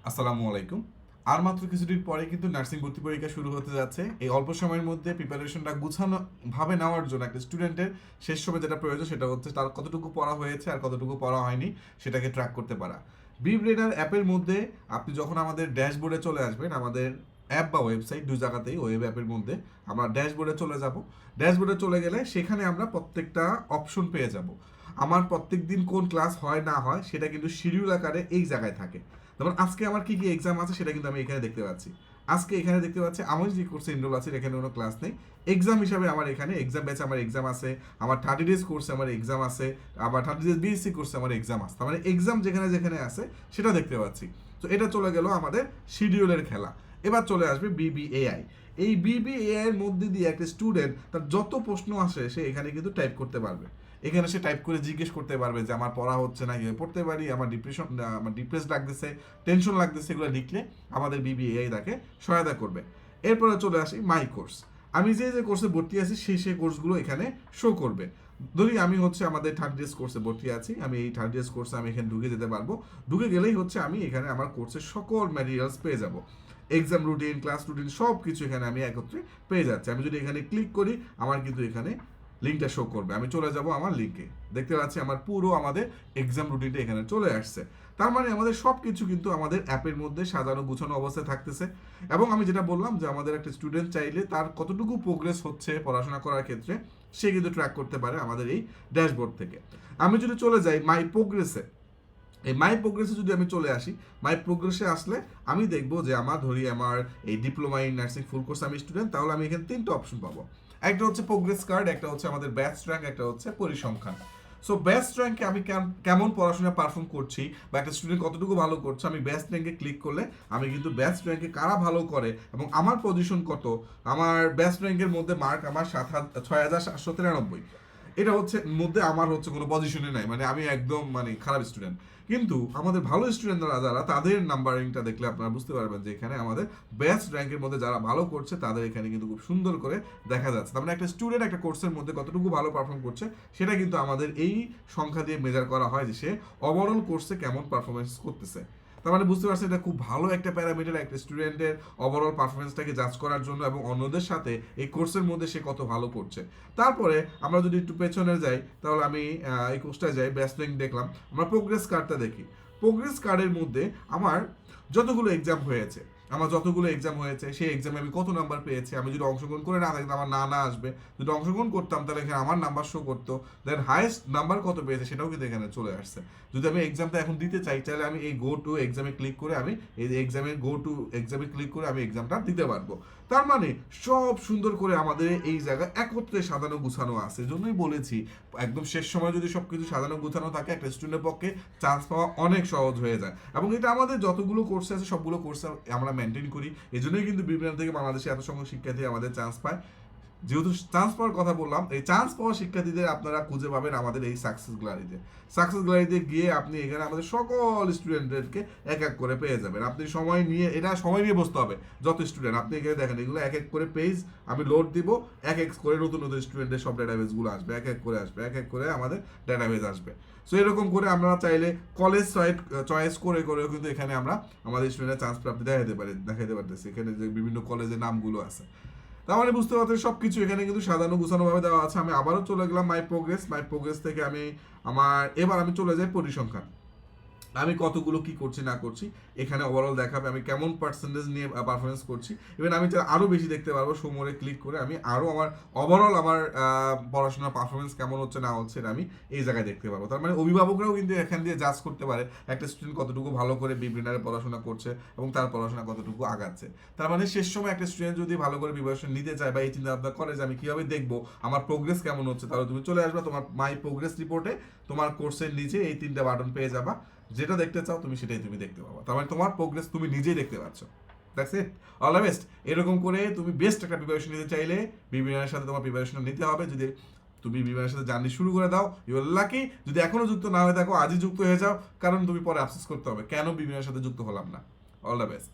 আসসালামু আলাইকুম। আর মাত্র কিছুদিন পরে কিন্তু নার্সিং ভর্তি পরীক্ষা শুরু হতে যাচ্ছে। এই অল্প সময়ের মধ্যে প্রিপারেশনটা গুছানো ভাবে নেওয়ার জন্য একটা স্টুডেন্টের শেষ সময় যেটা প্রয়োজন সেটা হচ্ছে তার কতটুকু পড়া হয়েছে আর কতটুকু পড়া হয়নি সেটাকে ট্র্যাক করতে পারা। বি ব্রেনার অ্যাপের মধ্যে আপনি যখন আমাদের ড্যাশবোর্ডে চলে আসবেন, আমাদের অ্যাপ বা ওয়েবসাইট দুই জায়গাতেই, ওয়েব অ্যাপের মধ্যে আমরা ড্যাশবোর্ডে চলে যাব। ড্যাশবোর্ডে চলে গেলে সেখানে আমরা প্রত্যেকটা অপশন পেয়ে যাব। আমার প্রত্যেক দিন কোন ক্লাস হয় না হয় সেটা কিন্তু শিডিউল আকারে এই জায়গায় থাকে। যেমন আজকে আমার কি কি এক্সাম আছে সেটা কিন্তু আমি এখানে দেখতে পাচ্ছি। আজকে এখানে দেখতে পাচ্ছি আমি যে কোর্সে এনরোল আছি এখানে কোনো ক্লাস নেই। এক্সাম হিসাবে আমার এখানে এক্সাম ব্যাচে আমার এক্সাম আছে, আমার 30 ডেজ কোর্সে আমার এক্সাম আছে, আবার 30 ডেজ বিএসসি কোর্সে আমার এক্সাম আছে। তার মানে এক্সাম যেখানে যেখানে আছে সেটা দেখতে পাচ্ছি। তো এটা চলে গেল আমাদের শিডিউলের খেলা। এবার চলে আসবে বিবিএআই। এই বিবিএআই এর মধ্যে দিয়ে একটা স্টুডেন্ট তার যত প্রশ্ন আসে সে এখানে কিন্তু টাইপ করতে পারবে। এখানে সে টাইপ করে জিজ্ঞেস করতে পারবে যে আমার পড়া হচ্ছে না, কিভাবে পড়তে পারি, আমার আমার ডিপ্রেস লাগতেছে, টেনশন লাগতেছে, এগুলো লিখলে আমাদের বিবিএআই তাকে সহায়তা করবে। এরপরে চলে আসি মাই কোর্স। আমি যে যে কোর্সে ভর্তি আছি সেই কোর্সগুলো এখানে শো করবে। ধরি আমি হচ্ছে আমাদের 30 ডেজ কোর্সে ভর্তি আছি, আমি এই 30 ডেজ কোর্সে আমি এখানে ঢুকে যেতে পারবো। ঢুকে গেলেই হচ্ছে আমি এখানে আমার কোর্সের সকল ম্যাটেরিয়ালস পেয়ে যাব। এক্সাম রুটিন, ক্লাস রুটিন সব কিছু এখানে আমি একত্রে পেয়ে যাচ্ছি। আমি যদি এখানে ক্লিক করি আমার কিন্তু এখানে লিঙ্কটা শো করবে। আমি চলে যাব আমার লিঙ্কে, দেখতে পাচ্ছি আমার পুরো আমাদের এক্সাম রুটিনটা এখানে চলে আসছে। তার মানে আমাদের সব কিছু কিন্তু আমাদের অ্যাপের মধ্যে সাজানো গুছানো অবস্থায় থাকতেছে। এবং আমি যেটা বললাম যে আমাদের একটা স্টুডেন্ট চাইলে তার কতটুকু প্রোগ্রেস হচ্ছে পড়াশোনা করার ক্ষেত্রে সে কিন্তু ট্র্যাক করতে পারে আমাদের এই ড্যাশবোর্ড থেকে। আমি যদি চলে যাই মাই প্রোগ্রেসে, এই মাই প্রোগ্রেসে যদি আমি চলে আসি, মাই প্রোগ্রেসে আসলে আমি দেখবো যে আমার ধরি আমার এই diploma in nursing full course আমি স্টুডেন্ট, তাহলে আমি এখানে তিনটা অপশন পাবো। একটা হচ্ছে প্রোগ্রেস কার্ড, একটা হচ্ছে আমাদের ব্যাচ র্যাঙ্ক, একটা হচ্ছে পরিসংখ্যান। সো বেস্ট র্যাঙ্কে আমি কেমন পড়াশোনা পারফর্ম করছি বা একটা স্টুডেন্ট কতটুকু ভালো করছে, আমি বেস্ট র্যাঙ্কে ক্লিক করলে আমি কিন্তু বেস্ট র্যাঙ্কে কারা ভালো করে এবং আমার পজিশন কত, আমার বেস্ট র্যাঙ্কের মধ্যে মার্ক আমার 6,793, এটা হচ্ছে মধ্যে আমার হচ্ছে কোনো পজিশনে নাই, মানে আমি একদম মানে খারাপ স্টুডেন্ট। কিন্তু আমাদের ভালো স্টুডেন্টরা যারা, তাদের নাম্বারিংটা দেখলে আপনারা বুঝতে পারবেন যে এখানে আমাদের বেস্ট র্যাঙ্কের মধ্যে যারা ভালো করছে তাদের এখানে কিন্তু খুব সুন্দর করে দেখা যাচ্ছে। তার মানে একটা স্টুডেন্ট একটা কোর্সের মধ্যে কতটুকু ভালো পারফর্ম করছে সেটা কিন্তু আমাদের এই সংখ্যা দিয়ে মেজার করা হয় যে সে ওভারঅল কোর্সে কেমন পারফরমেন্স করতেছে। তার মানে বুঝতে পারছেন এটা খুব ভালো একটা প্যারামিটার একটা স্টুডেন্টের ওভারঅল পারফরমেন্সটাকে জাজ করার জন্য এবং অন্যদের সাথে এই কোর্সের মধ্যে সে কত ভালো করছে। তারপরে আমরা যদি একটু পেছনে যাই তাহলে আমি এই কোর্সটায় যাই, বেস্ট র্যাঙ্ক দেখলাম, আমরা প্রোগ্রেস কার্ডটা দেখি। প্রোগ্রেস কার্ডের মধ্যে আমার যতগুলো এক্সাম হয়েছে, আমার যতগুলো এক্সাম হয়েছে সেই এক্সামে আমি কত নাম্বার পেয়েছি, আমি যদি অংশগ্রহণ করে না থাকতাম আমার না আসবে, যদি অংশগ্রহণ করতাম তাহলে এখানে আমার নাম্বার শো করতো, দেন হাইয়েস্ট নাম্বার কত পেয়েছে সেটাও কিন্তু এখানে চলে আসছে। যদি আমি এক্সামটা এখন দিতে চাই তাহলে আমি এই গো টু এক্সামে ক্লিক করে আমি এই এক্সামে গো টু এক্সামে ক্লিক করে আমি এক্সামটা দিতে পারবো। তার মানে সব সুন্দর করে আমাদের এই জায়গায় একত্রে সাজানো গুছানো আছে। এজন্যই বলেছি একদম শেষ সময় যদি সবকিছু সাজানো গুছানো থাকে একটা স্টুডেন্টের পক্ষে চান্স পাওয়া অনেক সহজ হয়ে যায়। এবং এটা আমাদের যতগুলো কোর্স আছে সবগুলো কোর্স আমরা মেনটেন করি। এই জন্যই কিন্তু বিভিন্ন থেকে বাংলাদেশে এত সংখ্যক শিক্ষার্থী আমাদের চান্স পায়। যেহেতু চান্স পাওয়ার কথা বললাম, এই চান্স পাওয়া শিক্ষার্থীদের আপনারা খুঁজে পাবেন আমাদের এই সাকসেস গ্যালারিতে। সাকসেস গ্যালারিতে গিয়ে আপনি এখানে আমাদের সকল স্টুডেন্টদেরকে এক এক করে পেয়ে যাবেন। আপনি সময় নিয়ে, এটা সময় নিয়ে বসতে হবে। যত স্টুডেন্ট আপনি এখানে দেখেন, এগুলো এক এক করে পেজ আমি লোড দিব, এক এক করে নতুন নতুন স্টুডেন্টের সব ডাটাবেসগুলো আসবে, এক এক করে আসবে, এক এক করে আমাদের ডাটাবেস আসবে। সো এরকম করে আমরা চাইলে কলেজ চয়েস করে করেও কিন্তু এখানে আমরা আমাদের স্টুডেন্টের চান্স প্রাপ্তি দেখাতে পারতেছি। এখানে যে বিভিন্ন কলেজের নামগুলো আছে, তার মানে বুঝতে পারছেন সব কিছু এখানে কিন্তু সাজানো গুছানোভাবে দেওয়া আছে। আমি আবারও চলে গেলাম মাই প্রোগ্রেস থেকে আমি এবার আমি চলে যাই পরিসংখ্যান। আমি কতগুলো কি করছি না করছি এখানে ওভারঅল দেখাবে, আমি কেমন পার্সেন্টেজ নিয়ে পারফরমেন্স করছি। ইভেন আমি আরও বেশি দেখতে পারবো, সমরে ক্লিক করে আমি আরও আমার ওভারঅল আমার পড়াশোনার পারফরমেন্স কেমন হচ্ছে না হচ্ছে এটা আমি এই জায়গায় দেখতে পারবো। তার মানে অভিভাবকরাও কিন্তু এখান দিয়ে জাজ করতে পারে একটা স্টুডেন্ট কতটুকু ভালো করে বিবিনারে পড়াশোনা করছে এবং তার পড়াশোনা কতটুকু আগাচ্ছে। তার মানে শেষ সময় একটা স্টুডেন্ট যদি ভালো করে প্রিপারেশন নিতে চায় বা এই চিন্তা ভাবনা করে যে আমি কীভাবে দেখবো আমার প্রোগ্রেস কেমন হচ্ছে, তাহলে তুমি চলে আসবে তোমার মাই প্রোগ্রেস রিপোর্টে, তোমার কোর্সের নিচে এই 3টে বাটন পেয়ে যাবা। যেটা দেখতে চাও তুমি সেটাই তুমি দেখতে পাবো। তার মানে তোমার প্রোগ্রেস তুমি নিজেই দেখতে পাচ্ছ। That's it, all the best. এরকম করে তুমি বেস্ট একটা প্রিপারেশন নিতে চাইলে বিবিএর সাথে তোমার প্রিপারেশন নিতে হবে। যদি তুমি বিবিএর সাথে জার্নি শুরু করে দাও ইউ আর লাকি। যদি এখনো যুক্ত না হয়ে থাকো আজই যুক্ত হয়ে যাও, কারণ তুমি পরে আফসোস করতে হবে কেন বিবিএর সাথে যুক্ত হলাম না। All the best.